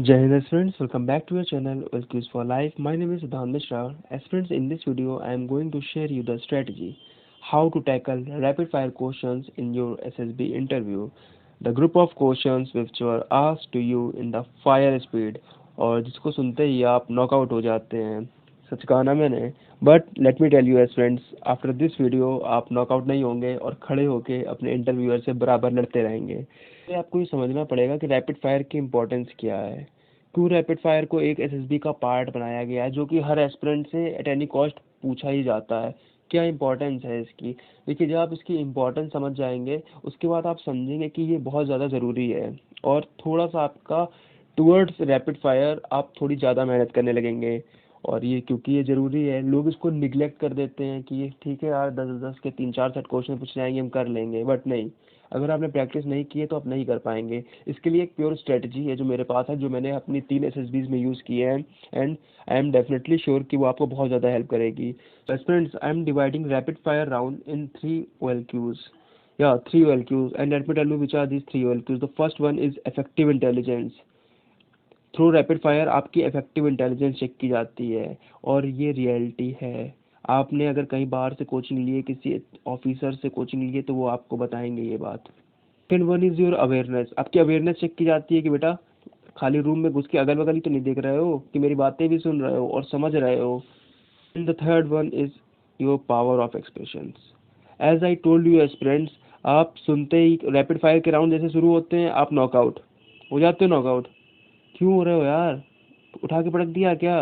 Jai Hind friends, welcome back to your channel Quiz for Life. My name is Siddhant Mishra. As friends, in this video I am going to share you the strategy how to tackle rapid fire questions in your SSB interview. The group of questions which were asked to you in the fire speed और जिसको सुनते ही आप knockout हो जाते हैं, सच कहा ना मैंने. But let me tell you as friends, after this video आप नॉकआउट नहीं होंगे और खड़े होके अपने इंटरव्यूअर से बराबर लड़ते रहेंगे. तो आपको ये समझना पड़ेगा कि रैपिड फायर की इम्पोर्टेंस क्या है, क्यों रैपिड फायर को एक एसएसबी का पार्ट बनाया गया है जो कि हर एस्पिरेंट से एट एनी कॉस्ट पूछा ही जाता है. क्या इम्पोर्टेंस है इसकी? देखिए, जब आप इसकी इम्पोर्टेंस समझ जाएंगे उसके बाद आप समझेंगे कि ये बहुत ज़्यादा ज़रूरी है और थोड़ा सा आपका टूवर्ड्स रैपिड फायर आप थोड़ी ज़्यादा मेहनत करने लगेंगे. और ये क्योंकि ये ज़रूरी है, लोग इसको निगलेक्ट कर देते हैं कि ये ठीक है यार, 10-10 के 3-4 सेट क्वेश्चन पूछ जाएंगे, हम कर लेंगे. बट नहीं, अगर आपने प्रैक्टिस नहीं की है तो आप नहीं कर पाएंगे. इसके लिए एक प्योर स्ट्रेटजी है जो मेरे पास है, जो मैंने अपनी 3 एसएसबीज में यूज़ किए हैं and I am definitely sure कि वो आपको बहुत ज़्यादा हेल्प करेगी. Friends, I am dividing rapid fire round in 3 OLQs. Yeah, 3 OLQs, and let me tell you which are these 3 OLQs. The first one is effective intelligence. Through rapid fire आपकी effective intelligence check की जाती है और ये reality है. आपने अगर कहीं बाहर से कोचिंग लिए, किसी ऑफिसर से कोचिंग लिए, तो वो आपको बताएंगे ये बात. Second one is your awareness. आपकी अवेयरनेस चेक की जाती है कि बेटा खाली रूम में घुस के अगल बगल ही तो नहीं देख रहे हो, कि मेरी बातें भी सुन रहे हो और समझ रहे हो. And the third one is your power of expressions. As I told you aspirants, आप सुनते ही रैपिड फायर के राउंड जैसे शुरू होते हैं आप नॉकआउट हो जाते हो. नॉकआउट क्यों हो रहे हो यार? उठा के पटक दिया क्या?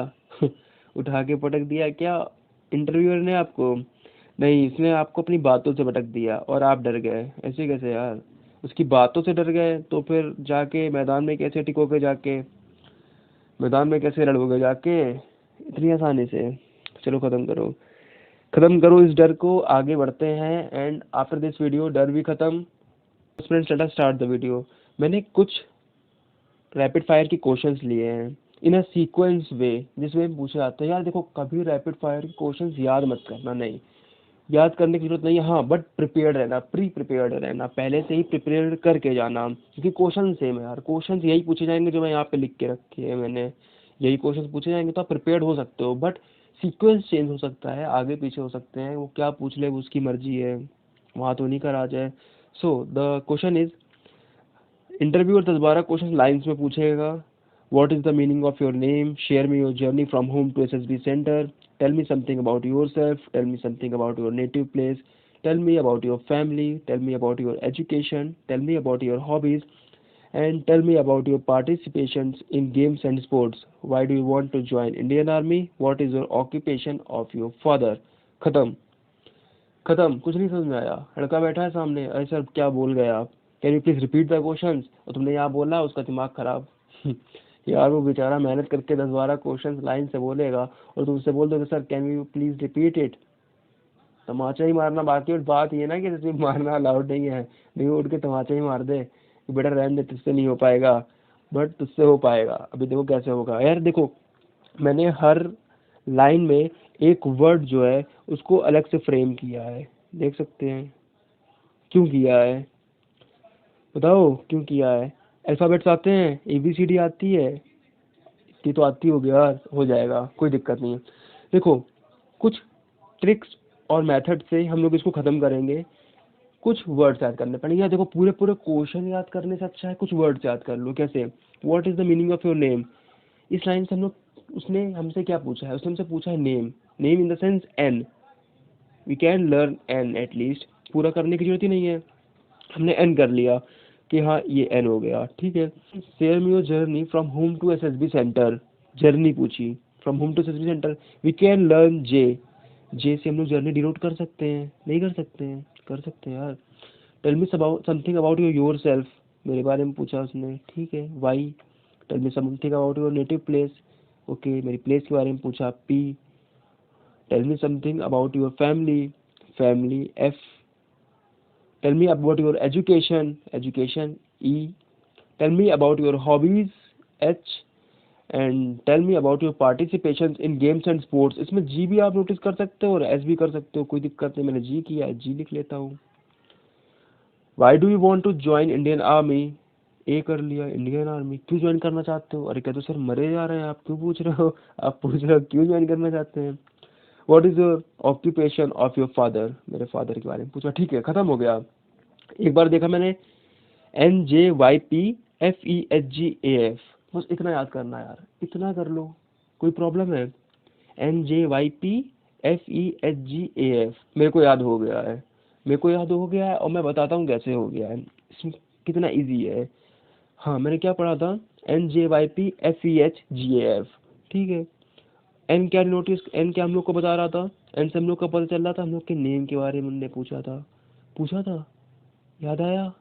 उठा के पटक दिया क्या इंटरव्यूअर ने आपको? नहीं, इसने आपको अपनी बातों से पटक दिया और आप डर गए. ऐसे कैसे यार? उसकी बातों से डर गए तो फिर जाके मैदान में कैसे टिकोगे? जाके मैदान में कैसे लड़ोगे जाके इतनी आसानी से? चलो ख़त्म करो, ख़त्म करो इस डर को. आगे बढ़ते हैं एंड आफ्टर दिस वीडियो डर भी ख़त्म. Friends, let us start the video. मैंने कुछ रैपिड फायर के क्वेश्चंस लिए हैं इन अ सीक्वेंस वे, जिसमें पूछे जाते हैं. यार देखो, कभी रैपिड फायर के क्वेश्चंस याद मत करना, नहीं याद करने की जरूरत नहीं है. हाँ, बट प्रिपेयर्ड रहना, प्री प्रिपेयर्ड रहना, पहले से ही प्रिपेयर करके जाना, क्योंकि क्वेश्चन सेम है यार. क्वेश्चन यही पूछे जाएंगे जो मैं यहाँ पे लिख के रखे हैं मैंने, यही क्वेश्चन पूछे जाएंगे, तो आप प्रिपेयर्ड हो सकते हो. बट सीक्वेंस चेंज हो सकता है, आगे पीछे हो सकते हैं, वो क्या पूछ ले वो उसकी मर्जी है, वहाँ तो नहीं करा जाए. So the question is, interviewer 10-12 question lines में पूछेगा. What is the meaning of your name, share me your journey from home to SSB centre, tell me something about yourself, tell me something about your native place, tell me about your family, tell me about your education, tell me about your hobbies, and tell me about your participations in games and sports. Why do you want to join Indian Army? What is your occupation of your father? खत्म. खत्म. कुछ नहीं समझ में आया? लड़का बैठा है सामने, अरे सर क्या बोल गए आप, can you please repeat the questions. और तुमने यहाँ बोला, उसका दिमाग खराब. यार वो बेचारा मेहनत करके 10-12 क्वेश्चंस लाइन से बोलेगा और तुम उससे बोल दो sir can you please repeat it. तमाचा ही मारना. बाकी बात ये ना कि जैसे मारना अलाउड नहीं है, नहीं उठ के तमाचा ही मार दे कि बेटा रहने दे, तुझसे नहीं हो पाएगा. बट तुझसे हो पाएगा. अभी देखो कैसे होगा. यार देखो, मैंने हर लाइन में एक वर्ड जो है उसको अलग से फ्रेम किया है, देख सकते हैं. क्यों किया है बताओ, क्यों किया है? अल्फ़ाबेट्स आते हैं, ABCD आती है, ये तो आती होगी यार, हो जाएगा, कोई दिक्कत नहीं है. देखो, कुछ ट्रिक्स और मेथड से हम लोग इसको ख़त्म करेंगे. कुछ वर्ड्स याद करने पड़ेंगे. देखो, पूरे पूरे क्वेश्चन याद करने से अच्छा है कुछ वर्ड्स याद कर लो. कैसे? What is the meaning of your name. इस लाइन से हम लोग, उसने हमसे क्या पूछा है? उसने हमसे पूछा है name. Name in the sense N. We can learn N at least. पूरा करने की जरूरत ही नहीं है, हमने एन कर लिया कि हाँ ये एन हो गया, ठीक है. Share me your journey from home to SSB centre. Journey पूछी, from home to SSB centre. We can learn J. J से हम लोग जर्नी डिनोट कर सकते हैं, नहीं कर सकते हैं? कर सकते हैं यार. Tell me something about yourself. मेरे बारे में पूछा उसने, ठीक है. Y. Tell me something about your native place. Okay, मेरी प्लेस के बारे में पूछा. P. Tell me something about your family. Family. F. Tell me about your education. Education. E. Tell me about your hobbies. H. And tell me about your participation in games and sports. इसमें G भी आप notice कर सकते हो और S भी कर सकते हो, कोई दिक्कत नहीं. मैंने जी किया है, जी लिख लेता हूँ. Why do you want to join Indian army. A कर लिया, इंडियन आर्मी। क्यों ज्वाइन करना चाहते हो? अरे कहते सर मरे जा रहे हैं, आप क्यों पूछ रहे हो? आप पूछ रहे हो क्यों ज्वाइन करना चाहते हैं। What is your occupation of your father, मेरे फादर के बारे में पूछा, ठीक है खत्म हो गया। एक बार देखा मैंने, NJYPFEHGAF, बस इतना याद करना है यार, इतना कर लो, कोई प्रॉब्लम है? NJYPFEHGAF मेरे को याद हो गया है, मेरे को याद हो गया है, और मैं बताता हूँ कैसे हो गया है, इसमें कितना इजी है। हाँ मैंने क्या पढ़ा था, NJYPFEHGAF, ठीक है। एन क्या नोटिस, एन क्या हम लोग को बता रहा था, एन से हम लोग का पता चल रहा था, हम लोग के नेम के बारे में उनने पूछा था, याद आया?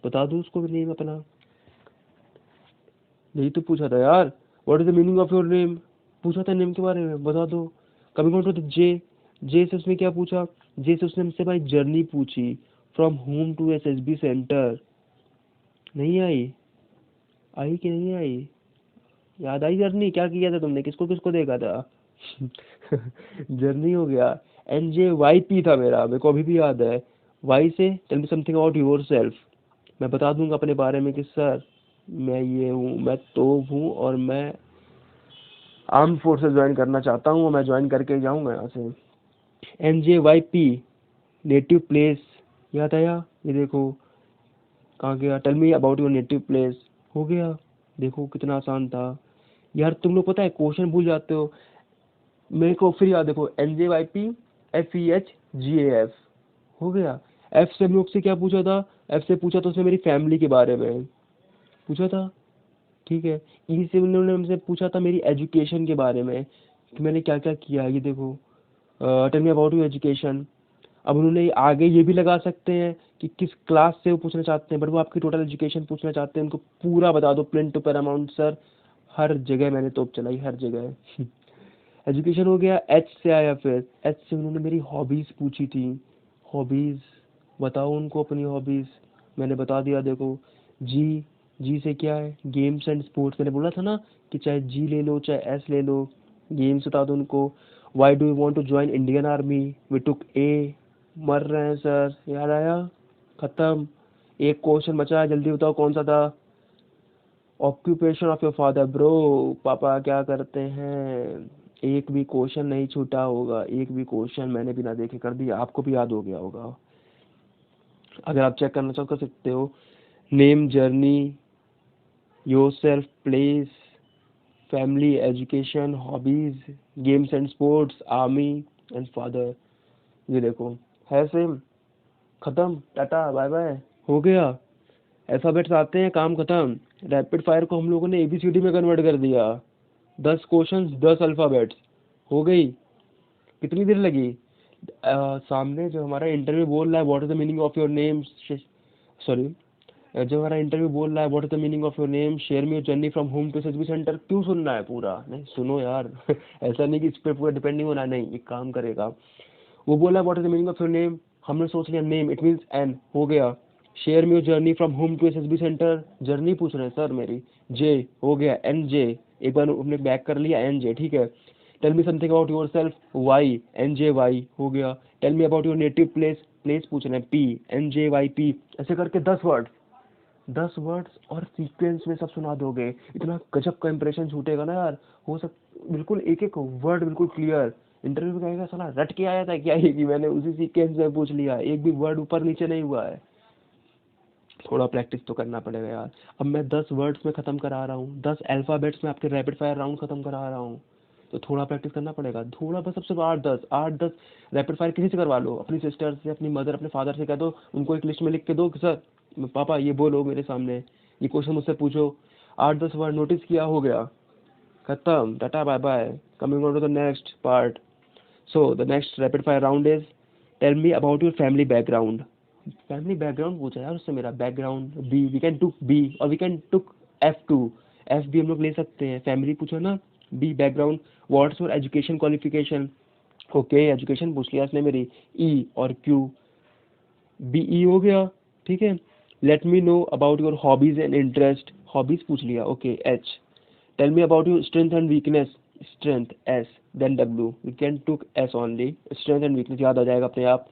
बता दो उसको भी नेम अपना, यही तो पूछा था यार। What is the meaning of your name, पूछा था नेम के बारे में, बता दो। Coming on to the J, J से उसने क्या पूछा, जे से उसने हमसे भाई जर्नी पूछी, from home to SSB centre. नहीं आई? आई कि नहीं आई? याद आई जर्नी? क्या किया था तुमने, किसको किसको देखा था? जर्नी हो गया। NJYP था मेरा, मेरे को अभी भी याद है। वाई से tell me something about yourself, मैं बता दूंगा अपने बारे में कि सर मैं ये हूँ, मैं तो हूँ, और मैं आर्म फोर्सेस ज्वाइन करना चाहता हूँ, और मैं ज्वाइन करके जाऊँगा यहाँ से। NJYP नेटिव प्लेस, याद आया? ये देखो कहाँ गया, tell me about your native place, हो गया। देखो कितना आसान था यार, तुम लोग पता है क्वेश्चन भूल जाते हो। मेरे को फिर याद, देखो NJYPFEHGAF, हो गया। एफ से हम लोग से क्या पूछा था, एफ से पूछा था उसने मेरी फैमिली के बारे में पूछा था, ठीक है। ई से उन्होंने हमसे पूछा था मेरी एजुकेशन के बारे में, कि मैंने क्या क्या किया, ये देखो tell me about your education. अब उन्होंने आगे ये भी लगा सकते हैं कि किस क्लास से वो पूछना चाहते हैं, बट वो आपकी टोटल एजुकेशन पूछना चाहते हैं, उनको पूरा बता दो प्लेन टू पैरामाउंट सर। हर जगह मैंने तोप चलाई, हर जगह। एजुकेशन हो गया। एच से आया, फिर एच से उन्होंने मेरी हॉबीज़ पूछी थी, हॉबीज़ बताओ उनको अपनी हॉबीज़, मैंने बता दिया देखो। जी, जी से क्या है, गेम्स एंड स्पोर्ट्स, मैंने बोला था ना कि चाहे जी ले लो चाहे एस ले लो, गेम्स बता दो उनको। Why do you want to join Indian army, we took A, मर रहे हैं सर, याद आया? खत्म। एक क्वेश्चन बचा है, जल्दी बताओ कौन सा था। Occupation of your father, bro पापा क्या करते हैं? एक भी क्वेश्चन नहीं छूटा होगा, एक भी क्वेश्चन मैंने बिना देखे कर दिया, आपको भी याद हो गया होगा। अगर आप चेक करना चाहो कर सकते हो। Name, journey, yourself, place, family, education, hobbies, games and sports, army and father, ये देखो है सेम। खत्म, टाटा बाय बाय, हो गया। अल्फाबेट्स आते हैं, काम खत्म। रैपिड फायर को हम लोगों ने ABCD में कन्वर्ट कर दिया। 10 क्वेश्चन 10 अल्फाबेट्स, हो गई। कितनी देर लगी? सामने जो हमारा इंटरव्यू बोल रहा है what is the meaning of your name, sorry, जो हमारा इंटरव्यू बोल रहा है what is the meaning of your name, share me your journey from home to SSB centre, क्यों सुनना है पूरा? नहीं सुनो यार। ऐसा नहीं कि इस पर पूरा डिपेंड नहीं होना, नहीं एक काम करेगा। वो बोला what is the meaning of your name, हमने सोच लिया नेम इट मीन्स एन, हो गया। Share me your journey from home to SSB centre, journey पूछ रहे हैं सर मेरी, जे, हो गया। NJ, एक बार हमने बैक कर लिया, NJ, ठीक है। Tell me something about yourself, Y, NJY, हो गया। Tell me about your native place, place पूछ रहे हैं, PNJYP, ऐसे करके 10 वर्ड्स, 10 वर्ड्स और सीक्वेंस में सब सुना दोगे, इतना गजब का इंप्रेशन छूटेगा ना यार। हो सक बिल्कुल एक एक वर्ड बिल्कुल क्लियर। इंटरव्यू में कहेगा साला रट के आया था क्या ये, कि मैंने उसी सीक्वेंस में पूछ लिया, एक भी वर्ड ऊपर नीचे नहीं हुआ है। थोड़ा प्रैक्टिस तो करना पड़ेगा यार। अब मैं 10 वर्ड्स में ख़त्म करा रहा हूँ, 10 अल्फ़ाबेट्स में आपके रैपिड फायर राउंड ख़त्म करा रहा हूँ, तो थोड़ा प्रैक्टिस करना पड़ेगा, थोड़ा बस। सबसे 8-10 रैपिड फायर किसी से करवा लो, अपनी सिस्टर से, अपनी मदर, अपने फादर से कह दो, उनको एक लिस्ट में लिख के दो कि सर पापा ये बोलो मेरे सामने, ये क्वेश्चन मुझसे पूछो। 8-10 वर्ड नोटिस किया, हो गया, खत्म, tata bye bye. Coming on to the next part. So the next rapid fire round is, tell me about your family background. Family background पूछा यार उससे, मेरा background B, we can took B, और we can took F2, F भी हम लोग ले सकते हैं, फैमिली पूछा ना। B background. What's your education qualification, okay education पूछ लिया इसने मेरी। ई और क्यू, BE हो गया, ठीक है। Let me know about your hobbies and interest, hobbies पूछ लिया, okay H। Tell me about your strength and weakness, strength S, then W, we can took S only, strength and weakness याद आ जाएगा अपने आप।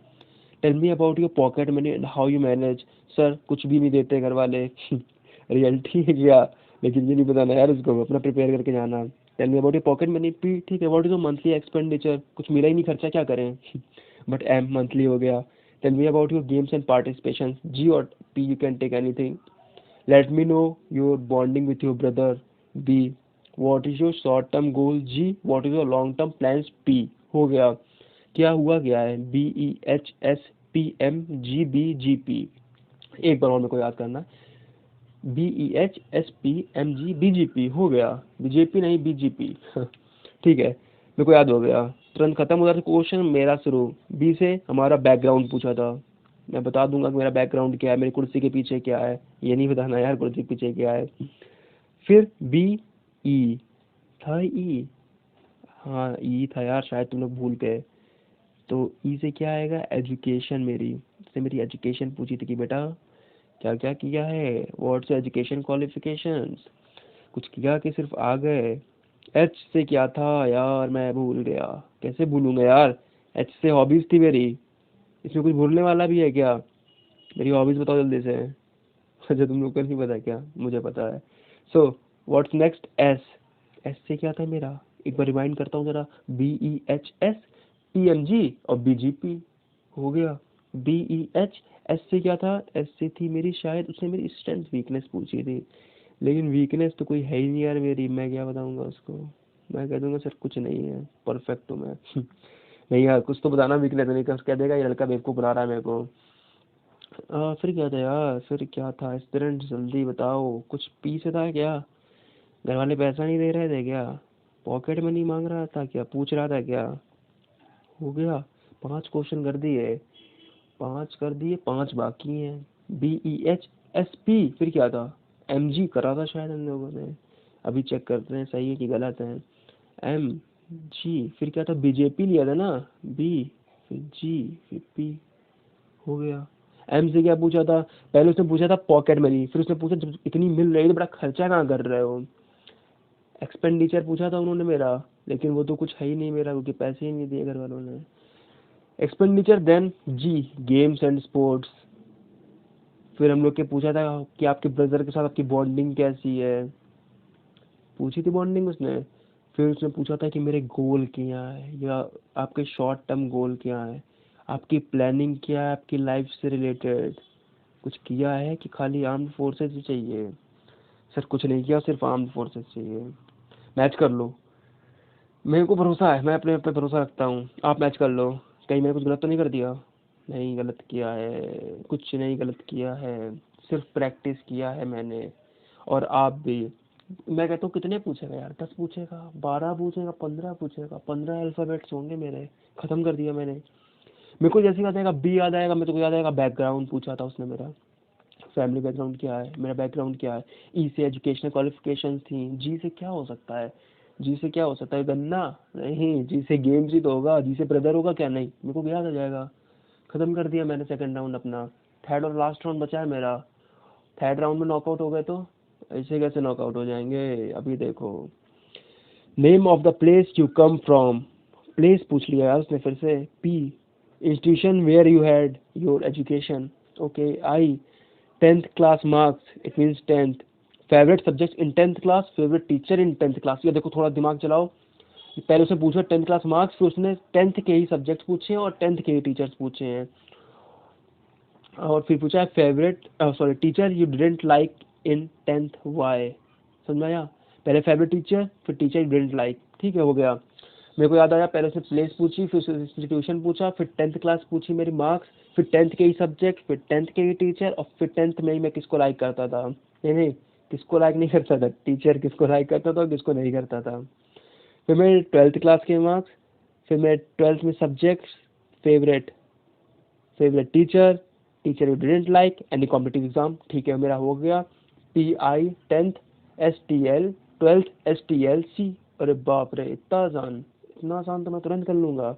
Tell me about your pocket money and how you manage, sir कुछ भी नहीं देते घर वाले। रियलिटी है क्या, लेकिन ये नहीं बताना यार उसको, अपना प्रिपेयर करके जाना। Tell me about your pocket money, P ठीक है, what is your monthly expenditure, कुछ मिला ही नहीं खर्चा क्या करें बट एम मंथली हो गया। Tell me about your games and participation, G और P you can take anything. Let me know your bonding with your brother, B. What is your short term goal, G. What is your long term plans, P. हो गया। क्या हुआ क्या है, B E H S P M G B G P. एक बार और मेरे को याद करना, B E H S P M G B G P, हो गया। बीजेपी नहीं बीजीपी ठीक है, मेरे को याद हो गया। तुरंत खत्म हो जाता क्वेश्चन मेरा शुरू। बी से हमारा बैकग्राउंड पूछा था, मैं बता दूंगा कि मेरा बैकग्राउंड क्या है, मेरी कुर्सी के पीछे क्या है, ये नहीं बताना यार कुर्सी के पीछे क्या है। फिर बी, ई था, ई, हाँ ई था यार, शायद तुम लोग भूल गए। तो ई से क्या आएगा, एजुकेशन मेरी, से मेरी एजुकेशन पूछी थी कि बेटा क्या क्या किया है, व्हाट्स एजुकेशन क्वालिफिकेशंस, कुछ किया कि सिर्फ आ गए। एच से क्या था यार, मैं भूल गया, कैसे भूलूंगा यार। एच से हॉबीज थी मेरी, इसमें कुछ भूलने वाला भी है क्या, मेरी हॉबीज बताओ जल्दी से अच्छा तुम लोग को नहीं पता क्या, मुझे पता है। So what's next, S. S से क्या था मेरा, एक बार रिमाइंड करता हूँ जरा, B E H S P M G और बी जी पी, हो गया। बी ई एच, एस से क्या था, एस से थी मेरी शायद, उसने मेरी स्ट्रेंथ वीकनेस पूछी थी, लेकिन वीकनेस तो कोई है ही नहीं यार मेरी, मैं क्या बताऊंगा उसको। मैं कह दूंगा सर कुछ नहीं है, परफेक्ट हूँ मैं नहीं यार कुछ तो बताना, वीकनेस नहीं कह देगा ये लड़का बेवकूफ़ बना रहा है मेरे को। फिर क्या था यार, फिर क्या था स्टूडेंट, जल्दी बताओ, कुछ पी से था क्या, घर वाले पैसा नहीं दे रहे थे क्या, पॉकेट मनी मांग रहा था क्या, पूछ रहा था क्या, हो गया। 5 क्वेश्चन कर दिए, 5 कर दिए, 5 बाकी हैं। B E H S P, फिर क्या था, एम जी करा था शायद हम लोगों ने, अभी चेक करते हैं सही है कि गलत है। एम जी, फिर क्या था, बीजेपी लिया था ना, बी, फिर जी, फिर पी, हो गया। एम से क्या पूछा था, पहले उसने पूछा था पॉकेट मनी, फिर उसने पूछा जब इतनी मिल रही है तो बड़ा खर्चा कहाँ कर रहे हो। एक्सपेंडिचर पूछा था उन्होंने मेरा, लेकिन वो तो कुछ है ही नहीं मेरा, क्योंकि पैसे ही नहीं दिए घर वालों ने। Expenditure then G, games and sports. फिर हम लोग के पूछा था कि आपके ब्रदर के साथ आपकी बॉन्डिंग कैसी है, पूछी थी बॉन्डिंग उसने। फिर उसने पूछा था कि मेरे गोल क्या है, या आपके शॉर्ट टर्म गोल क्या है, आपकी प्लानिंग क्या है आपकी लाइफ से रिलेटेड, कुछ किया है कि खाली आर्म्ड फोर्सेस ही चाहिए। सर कुछ नहीं किया, सिर्फ आर्म्ड फोर्सेस चाहिए। मैच कर लो, मेरे को भरोसा है, मैं अपने आप पे भरोसा रखता हूँ, आप मैच कर लो। कहीं मैंने कुछ गलत तो नहीं कर दिया, नहीं गलत किया है, कुछ नहीं गलत किया है, सिर्फ प्रैक्टिस किया है मैंने। और आप भी। मैं कहता हूँ कितने पूछेगा यार, 10 पूछेगा, 12 पूछेगा, 15 पूछेगा, 15 अल्फ़ाबेट्स होंगे मेरे, खत्म कर दिया मैंने। मेरे को जैसे याद आएगा बी याद आएगा, मेरे को याद आएगा बैकग्राउंड पूछा था उसने मेरा, फैमिली बैकग्राउंड क्या है, मेरा बैकग्राउंड क्या है। ई से एजुकेशनल क्वालिफिकेशन थी, जी से क्या हो सकता है, जी से क्या हो सकता है, गन्ना, नहीं, जी से गेम्स ही तो होगा, जी से ब्रदर होगा क्या, नहीं, मेरे को याद आ जाएगा। खत्म कर दिया मैंने सेकंड राउंड अपना। थर्ड और लास्ट राउंड बचा है मेरा, थर्ड राउंड में नॉकआउट हो गए तो, ऐसे कैसे नॉकआउट हो जाएंगे, अभी देखो। Name of the place you come from, place पूछ लिया यार उसने फिर से। P, institution where you had your education, okay. I, 10th class marks, it means 10th। Favourite subject in 10th class, favourite teacher in 10th class, ये देखो थोड़ा दिमाग चलाओ। पहले उसने पूछा 10th क्लास मार्क्स, फिर उसने 10th के ही सब्जेक्ट पूछे हैं और 10th के ही टीचर्स पूछे हैं, और फिर पूछा है favourite sorry teacher you didn't like in 10th why, समझ में आया। पहले फेवरेट टीचर, फिर टीचर यू डिडंट लाइक, ठीक है, हो गया। मेरे को याद आया, पहले उसने प्लेस पूछी, फिर उसने इंस्टीट्यूशन पूछा, फिर 10th क्लास पूछी मेरी मार्क्स, फिर 10th के ही सब्जेक्ट, फिर 10th के ही टीचर, और फिर 10th में ही मैं किसको लाइक करता था, नहीं नहीं, किसको लाइक नहीं करता था, टीचर किसको लाइक करता था और किसको नहीं करता था। फिर मेरे 12th क्लास के मार्क्स, फिर मैं 12th में subject, favourite, favourite teacher, teacher you didn't like, any competitive exam, ठीक है मेरा हो गया। P I 10th, S T L 12th, S T L C, अरे बाप रे इतना आसान, इतना आसान तो मैं तुरंत कर लूँगा।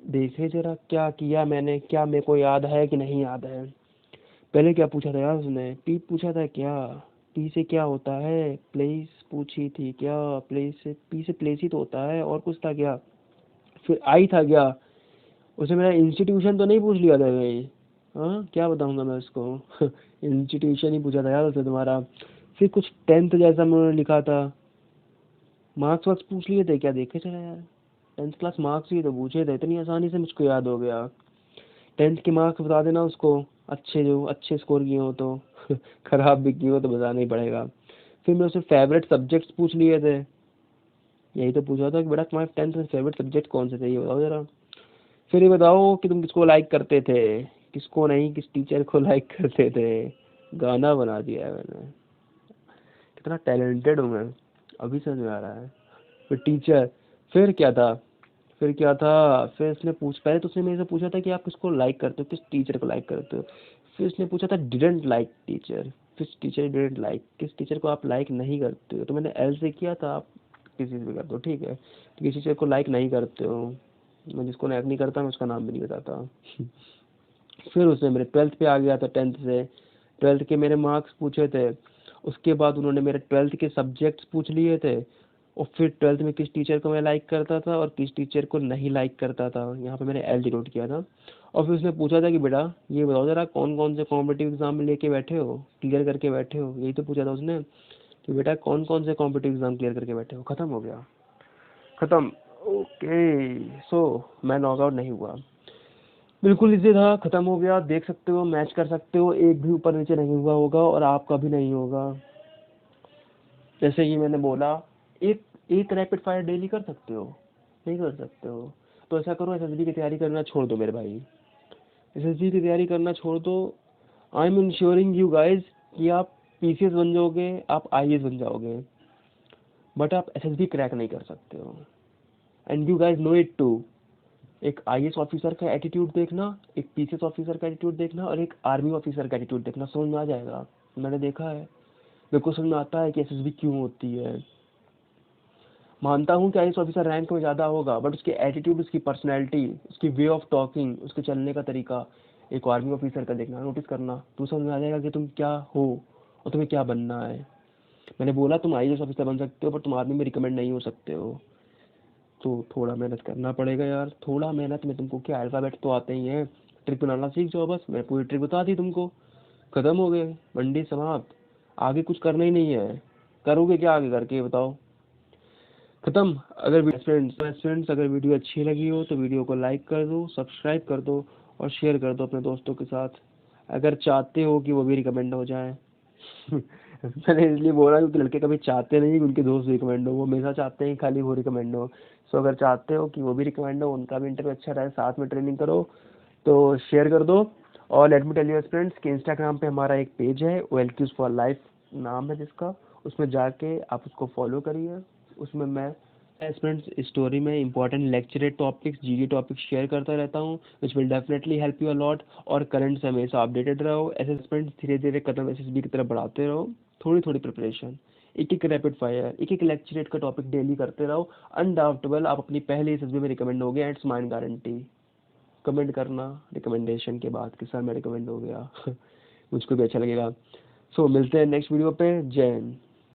देखे जरा क्या किया मैंने, क्या मेरे को याद है कि नहीं याद है। पहले क्या पूछा था यार उसने, पी पूछा था क्या, पी से क्या होता है, प्लेस पूछी थी क्या, प्लेस से, पी से प्लेस ही तो होता है, और कुछ था क्या। फिर आई था क्या, उसने मेरा इंस्टीट्यूशन तो नहीं पूछ लिया था भाई, हाँ क्या बताऊँगा मैं उसको। इंस्टीट्यूशन ही पूछा था यार उससे तुम्हारा। फिर कुछ 10th जैसा में उन्होंने लिखा था। मार्क्स वार्क्स पूछ लिए थे क्या, देखे चला यार। 10th क्लास मार्क्स ही तो पूछे थे, इतनी आसानी से मुझको याद हो गया। 10th के मार्क्स बता देना उसको, अच्छे जो अच्छे स्कोर किए हो तो। खराब भी किए हो तो बताना ही पड़ेगा। फिर मैं उससे फेवरेट सब्जेक्ट्स पूछ लिए थे। यही तो पूछा था कि बेटा तुम्हारे 10th में फेवरेट सब्जेक्ट कौन से थे, ये बताओ जरा। फिर ये बताओ कि तुम किसको लाइक करते थे, किसको नहीं, किस टीचर को लाइक करते थे। गाना बना दिया है मैंने। कितना टैलेंटेड हूँ मैं, अभी समझ में आ रहा है। फिर टीचर, फिर क्या था, फिर क्या था, फिर इसने पहले तो उसने मेरे से पूछा था कि आप किसको लाइक करते हो, किस टीचर को लाइक करते हो। फिर इसने पूछा था डिडेंट लाइक टीचर, किस टीचर डिडेंट लाइक, किस टीचर को आप लाइक नहीं करते हो। तो मैंने एल से किया था, आप किसी से भी कर दो ठीक है। तो किसी टीचर को लाइक नहीं करते हो, मैं जिसको लाइक नहीं करता मैं उसका नाम भी नहीं बताता। फिर उसने मेरे 12th पे आ गया था, 10th से 12th के मेरे मार्क्स पूछे थे। उसके बाद उन्होंने मेरे 12th के सब्जेक्ट्स पूछ लिए थे। और फिर 12th में किस टीचर को मैं लाइक करता था और किस टीचर को नहीं लाइक करता था, यहाँ पे मैंने एल डिनोट किया था। और फिर उसने पूछा था कि बेटा ये बताओ जरा कौन कौन से कॉम्पिटिटिव एग्जाम में लेके बैठे हो, क्लियर करके बैठे हो, यही तो पूछा था उसने। कि बेटा कौन कौन से कॉम्पिटिटिव एग्जाम क्लियर करके बैठे हो। खत्म हो गया, खत्म। ओके सो मैं लॉग आउट नहीं हुआ, बिल्कुल इजी था, खत्म हो गया। देख सकते हो, मैच कर सकते हो, एक भी ऊपर नीचे नहीं हुआ होगा और आपका भी नहीं होगा। जैसे कि मैंने बोला, एक एक रैपिड फायर डेली कर सकते हो, नहीं कर सकते हो। तो ऐसा करो, एसएसबी की तैयारी करना छोड़ दो मेरे भाई, एसएसबी की तैयारी करना छोड़ दो। I am ensuring you guys कि आप पीसीएस बन जाओगे, आप आईएएस बन जाओगे, बट आप एसएसबी क्रैक नहीं कर सकते हो। And you guys know it too. एक आईएएस ऑफिसर का एटीट्यूड देखना, एक पीसीएस ऑफिसर का एटीट्यूड देखना और एक आर्मी ऑफिसर का एटीट्यूड देखना, समझ में आ जाएगा। मैंने देखा है, मेरे को समझ में आता है कि एसएसबी क्यों होती है। मानता हूँ कि आईएएस ऑफिसर रैंक में ज़्यादा होगा, बट उसके एटीट्यूड, उसकी पर्सनैलिटी, उसकी वे ऑफ टॉकिंग, उसके चलने का तरीका एक आर्मी ऑफिसर का देखना, नोटिस करना, तो समझ में आ जाएगा कि तुम क्या हो और तुम्हें क्या बनना है। मैंने बोला तुम आईएएस ऑफिसर बन सकते हो, बट तुम आर्मी में रिकमेंड नहीं हो सकते हो। तो थोड़ा मेहनत करना पड़ेगा यार, थोड़ा मेहनत में तुमको क्या, अल्फ़ाबेट तो आते ही हैं। ट्रिक बनाना सीख जाओ बस, मैं पूरी ट्रिक बता दी तुमको। खत्म हो गए, मंडी समाप्त। आगे कुछ करना ही नहीं है, करोगे क्या आगे करके ये बताओ। खत्म। अगर फ्रेंड्स अगर वीडियो अच्छी लगी हो तो वीडियो को लाइक कर दो, सब्सक्राइब कर दो और शेयर कर दो अपने दोस्तों के साथ, अगर चाहते हो कि वो भी रिकमेंड हो जाए। मैंने इसलिए बोला क्योंकि लड़के कभी चाहते नहीं कि उनके दोस्त रिकमेंड हो, वो हमेशा चाहते हैं कि खाली वो रिकमेंड हो। सो अगर चाहते हो कि वो भी रिकमेंड हो, उनका भी इंटरव्यू अच्छा रहे, साथ में ट्रेनिंग करो, तो शेयर कर दो। और let me tell you friends कि इंस्टाग्राम पे हमारा एक पेज है, OLQs फॉर लाइफ नाम है जिसका, उसमें जाके आप उसको फॉलो करिए। उसमें मैं फ्रेंड्स स्टोरी में important lecturer topics, GK topics share करता रहता हूँ, which will definitely help you a lot. और करंट से हमेशा अपडेटेड रहो, असेसमेंट धीरे धीरे कदम एसएसबी की तरफ बढ़ाते रहो, थोड़ी थोड़ी प्रिपरेशन, एक एक रैपिड फायर, एक एक लेक्चरेट का टॉपिक डेली करते रहो। अनडाउटेबल आप अपनी पहले एसएसबी में रिकमेंड हो गए, एट्स माइन गारंटी। कमेंट करना रिकमेंडेशन के बाद कि सर मैं रिकमेंड हो गया। मुझको भी अच्छा लगेगा। सो मिलते हैं नेक्स्ट वीडियो पे। जय हिंद।